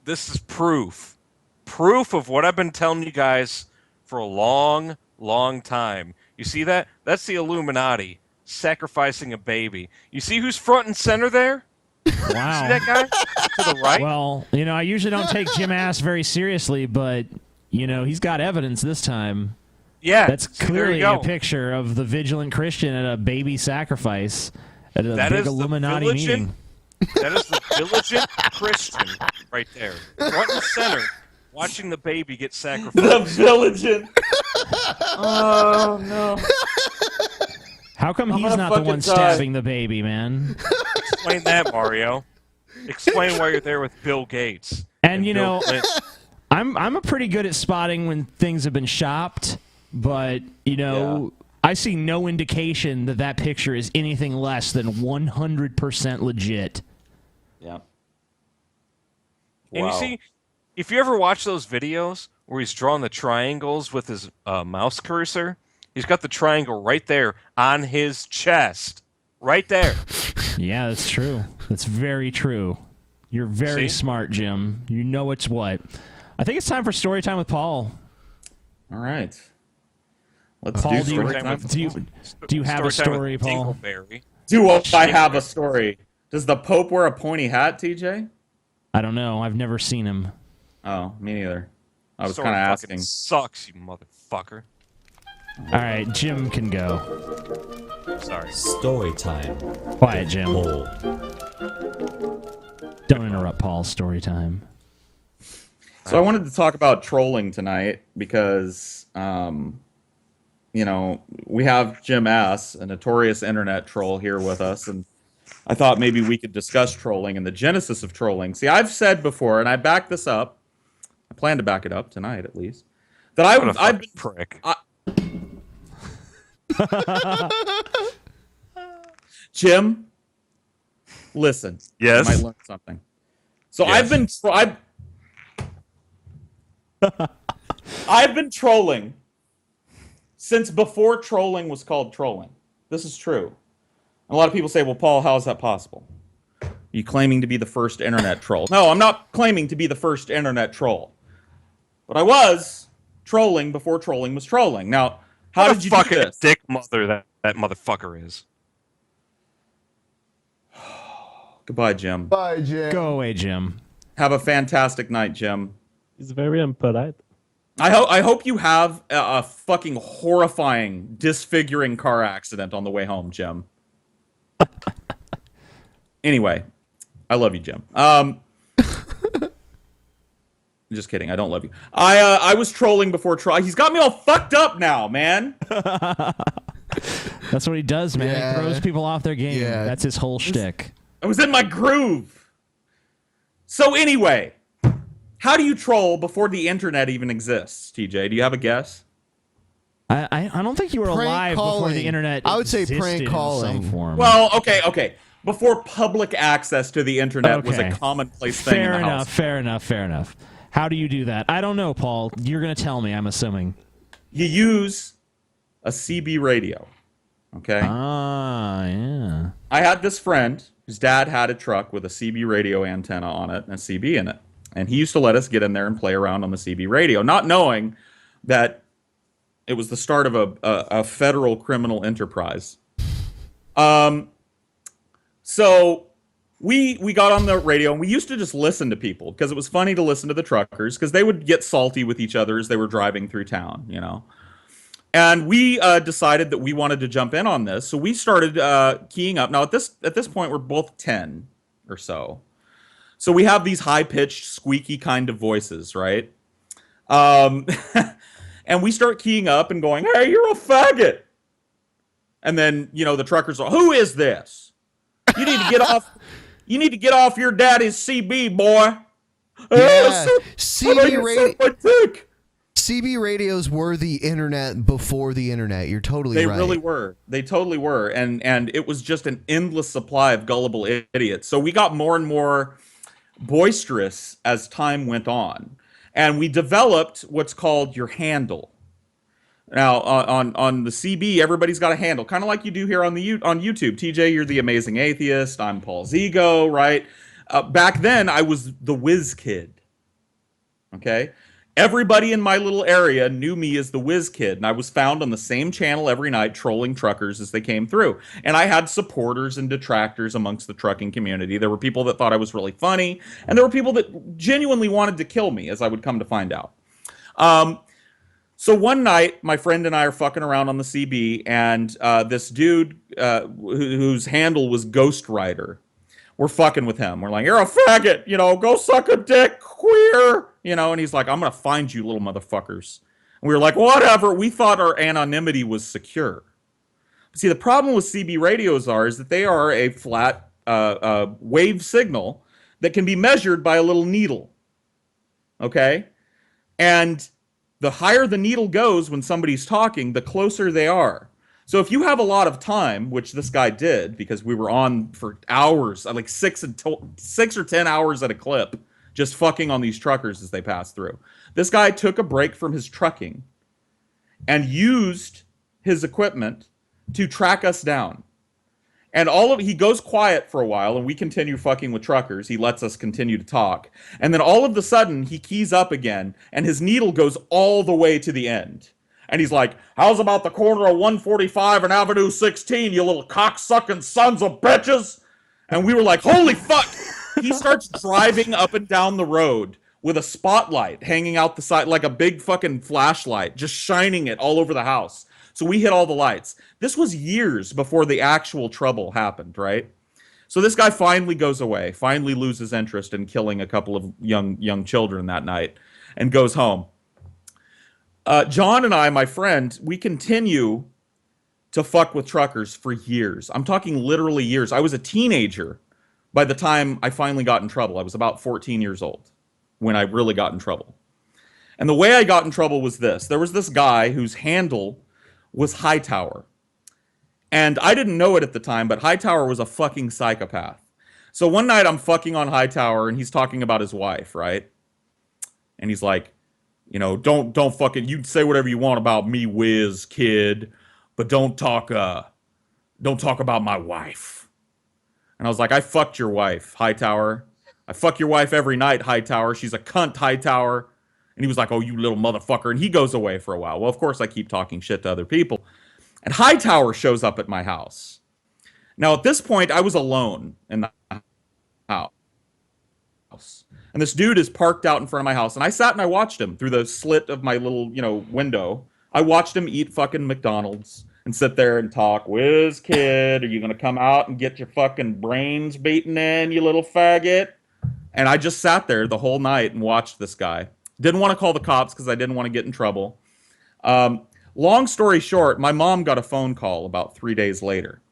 This is proof. Proof of what I've been telling you guys for a long, long time. You see that? That's the Illuminati sacrificing a baby. You see who's front and center there? Wow. See that guy to the right? Well, I usually don't take Jim Ass very seriously, but, he's got evidence this time. Yeah. That's see, clearly a picture of the vigilant Christian at a baby sacrifice at a big Illuminati meeting. That is the vigilant Christian right there. Front and center, watching the baby get sacrificed. The vigilant. Oh, no. How come he's not the one stabbing the baby, man? Explain that, Mario. Explain why you're there with Bill Gates. And I'm pretty good at spotting when things have been shopped, but I see no indication that picture is anything less than 100% legit. Yeah. And you see, if you ever watch those videos where he's drawing the triangles with his mouse cursor, he's got the triangle right there on his chest. Right there. Yeah, that's true. That's very true. You're very smart, Jim. You know it's what. I think it's time for story time with Paul. All right. Let's Paul, do story time. Do you have a story, Paul? Do I have a story? Does the Pope wear a pointy hat, TJ? I don't know. I've never seen him. Oh, me neither. I was kind of asking. Sucks, you motherfucker. All right, Jim can go. Sorry. Story time. Quiet, Jim. Paul. Don't interrupt Paul's story time. So I wanted to talk about trolling tonight because, we have Jim Ass, a notorious internet troll, here with us, and I thought maybe we could discuss trolling and the genesis of trolling. See, I've said before, and I backed this up. I plan to back it up tonight, at least. That I've been prick. Jim, listen. Yes. You might learn something. So Yes. I've been trolling since before trolling was called trolling. This is true. A lot of people say, well, Paul, how is that possible? Are you claiming to be the first internet troll? No, I'm not claiming to be the first internet troll. But I was trolling before trolling was trolling. Now, how did you do this? Dick mother that motherfucker is. Goodbye, Jim. Bye, Jim. Go away, Jim. Have a fantastic night, Jim. He's very impolite. I hope you have a fucking horrifying, disfiguring car accident on the way home, Jim. Anyway, I love you, Jim. Just kidding. I don't love you. I was trolling before troll. He's got me all fucked up now, man. That's what he does, man. Yeah. He throws people off their game. Yeah. That's his whole shtick. I was in my groove. So anyway, how do you troll before the internet even exists, TJ? Do you have a guess? I don't think you were Prank alive before calling. the internet I would say existed prank in calling. some form. Well, okay. Before public access to the internet was a commonplace thing in the house. Fair enough. How do you do that? I don't know, Paul. You're going to tell me, I'm assuming. You use a CB radio, okay? Ah, yeah. I had this friend whose dad had a truck with a CB radio antenna on it and a CB in it. And he used to let us get in there and play around on the CB radio, not knowing that it was the start of a federal criminal enterprise. So we got on the radio and we used to just listen to people because it was funny to listen to the truckers because they would get salty with each other as they were driving through town, And we decided that we wanted to jump in on this, so we started keying up. Now at this point, we're both 10 or so, so we have these high-pitched, squeaky kind of voices, right? And we start keying up and going, "Hey, you're a faggot!" And then the truckers are, "Who is this? You need to get off. You need to get off your daddy's CB, boy." Yeah. CB radio. Dick. CB radios were the internet before the internet. You're totally They right. really were. They totally were. And it was just an endless supply of gullible idiots. So we got more and more boisterous as time went on. And we developed what's called your handle. Now, on the CB, everybody's got a handle, kind of like you do here on YouTube. TJ, you're the Amazing Atheist. I'm Paulsego, right? Back then, I was the Whiz Kid. Okay. Everybody in my little area knew me as the whiz kid, and I was found on the same channel every night trolling truckers as they came through. And I had supporters and detractors amongst the trucking community. There were people that thought I was really funny, and there were people that genuinely wanted to kill me, as I would come to find out. Um, so one night, my friend and I are fucking around on the CB, and this dude whose handle was Ghost Rider, we're fucking with him. We're like, you're a faggot, go suck a dick, queer, and he's like, I'm gonna find you, little motherfuckers. And we were like, whatever. We thought our anonymity was secure. See, the problem with CB radios is that they are a flat wave signal that can be measured by a little needle. Okay, and the higher the needle goes when somebody's talking, the closer they are. So if you have a lot of time, which this guy did, because we were on for hours, like 6 or 10 hours at a clip, just fucking on these truckers as they passed through. This guy took a break from his trucking and used his equipment to track us down. And he goes quiet for a while, and we continue fucking with truckers. He lets us continue to talk. And then all of a sudden, he keys up again, and his needle goes all the way to the end. And he's like, how's about the corner of 145 and Avenue 16, you little cocksucking sons of bitches? And we were like, holy fuck! He starts driving up and down the road with a spotlight hanging out the side, like a big fucking flashlight, just shining it all over the house. So we hit all the lights. This was years before the actual trouble happened, right? So this guy finally goes away, finally loses interest in killing a couple of young children that night, and goes home. John and I, my friend, we continue to fuck with truckers for years. I'm talking literally years. I was a teenager by the time I finally got in trouble. I was about 14 years old when I really got in trouble. And the way I got in trouble was this. There was this guy whose handle was Hightower. And I didn't know it at the time, but Hightower was a fucking psychopath. So one night I'm fucking on Hightower, and he's talking about his wife, right? And he's like, don't fucking, you say whatever you want about me, whiz kid, but don't talk about my wife. And I was like, I fucked your wife, Hightower. I fuck your wife every night, Hightower. She's a cunt, Hightower. And he was like, oh, you little motherfucker. And he goes away for a while. Well, of course, I keep talking shit to other people. And Hightower shows up at my house. Now, at this point, I was alone in the house. And this dude is parked out in front of my house. And I sat and I watched him through the slit of my little, window. I watched him eat fucking McDonald's and sit there and talk. Whiz kid, are you going to come out and get your fucking brains beaten in, you little faggot? And I just sat there the whole night and watched this guy. Didn't want to call the cops because I didn't want to get in trouble. Long story short, my mom got a phone call about 3 days later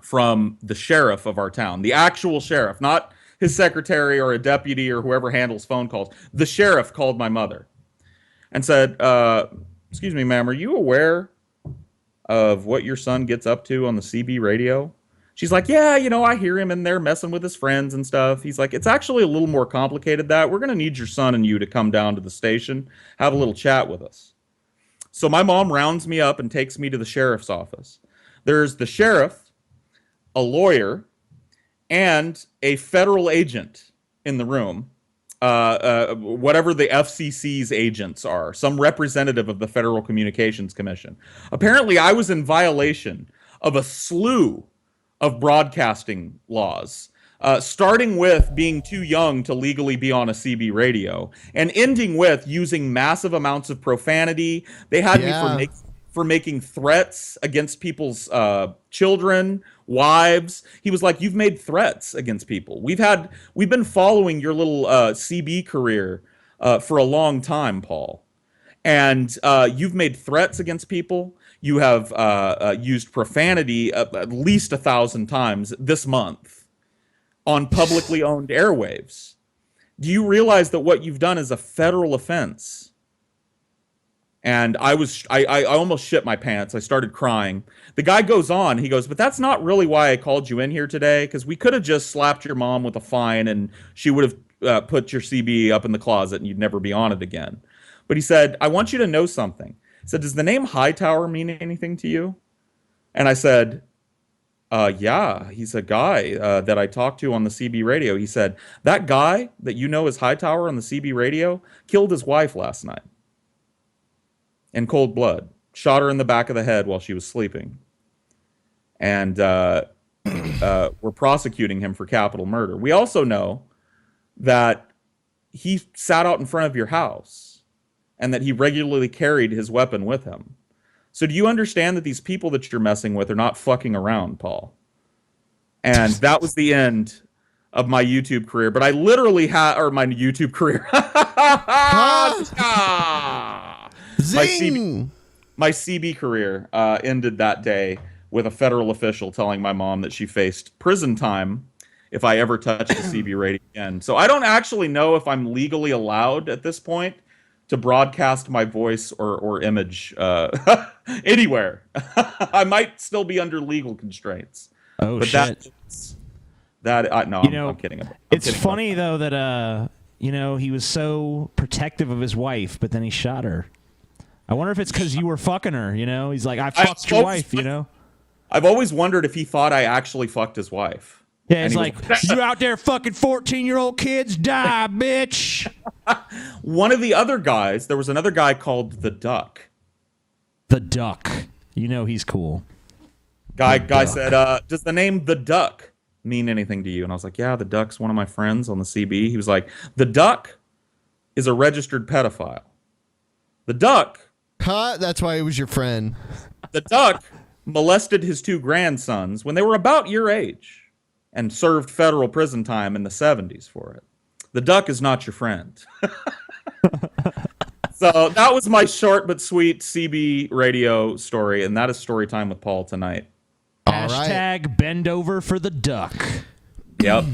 from the sheriff of our town. The actual sheriff, not his secretary or a deputy or whoever handles phone calls. The sheriff called my mother and said, excuse me, ma'am, are you aware of what your son gets up to on the CB radio? She's like, yeah, I hear him in there messing with his friends and stuff. He's like, it's actually a little more complicated than that. We're going to need your son and you to come down to the station, have a little chat with us. So my mom rounds me up and takes me to the sheriff's office. There's the sheriff, a lawyer, and a federal agent in the room, whatever the FCC's agents are, some representative of the Federal Communications Commission. Apparently, I was in violation of a slew of broadcasting laws, starting with being too young to legally be on a CB radio, and ending with using massive amounts of profanity. They had me for making threats against people's children, wives. He was like, "You've made threats against people. We've been following your little CB career for a long time, Paul, and you've made threats against people. You have used profanity at least 1,000 times this month on publicly owned airwaves. Do you realize that what you've done is a federal offense?" And I almost shit my pants. I started crying. The guy goes on. He goes, but that's not really why I called you in here today, because we could have just slapped your mom with a fine and she would have put your CB up in the closet and you'd never be on it again. But he said, I want you to know something. He said, does the name Hightower mean anything to you? And I said, Yeah, he's a guy that I talked to on the CB radio. He said, that guy that you know as Hightower on the CB radio killed his wife last night in cold blood, shot her in the back of the head while she was sleeping. And we're prosecuting him for capital murder. We also know that he sat out in front of your house and that he regularly carried his weapon with him. So do you understand that these people that you're messing with are not fucking around, Paul? And that was the end of my YouTube career. But I literally had, or my YouTube career. Zing! My CB career ended that day with a federal official telling my mom that she faced prison time if I ever touched the CB radio again. So I don't actually know if I'm legally allowed at this point to broadcast my voice or image anywhere. I might still be under legal constraints. Oh, but shit. I'm kidding. It's funny, though, that, he was so protective of his wife, but then he shot her. I wonder if it's because you were fucking her, He's like, I fucked your wife, I've always wondered if he thought I actually fucked his wife. Yeah, it's like, you out there fucking 14-year-old kids? Die, bitch! One of the other guys, there was another guy called the Duck. The Duck. He's cool. Guy said, does the name the Duck mean anything to you? And I was like, yeah, the Duck's one of my friends on the CB. He was like, the Duck is a registered pedophile. The Duck... Huh? That's why he was your friend. The Duck molested his 2 grandsons when they were about your age and served federal prison time in the 70s for it. The Duck is not your friend. So that was my short but sweet CB radio story, and that is Storytime with Paul tonight. Hashtag bend over for the Duck. Yep.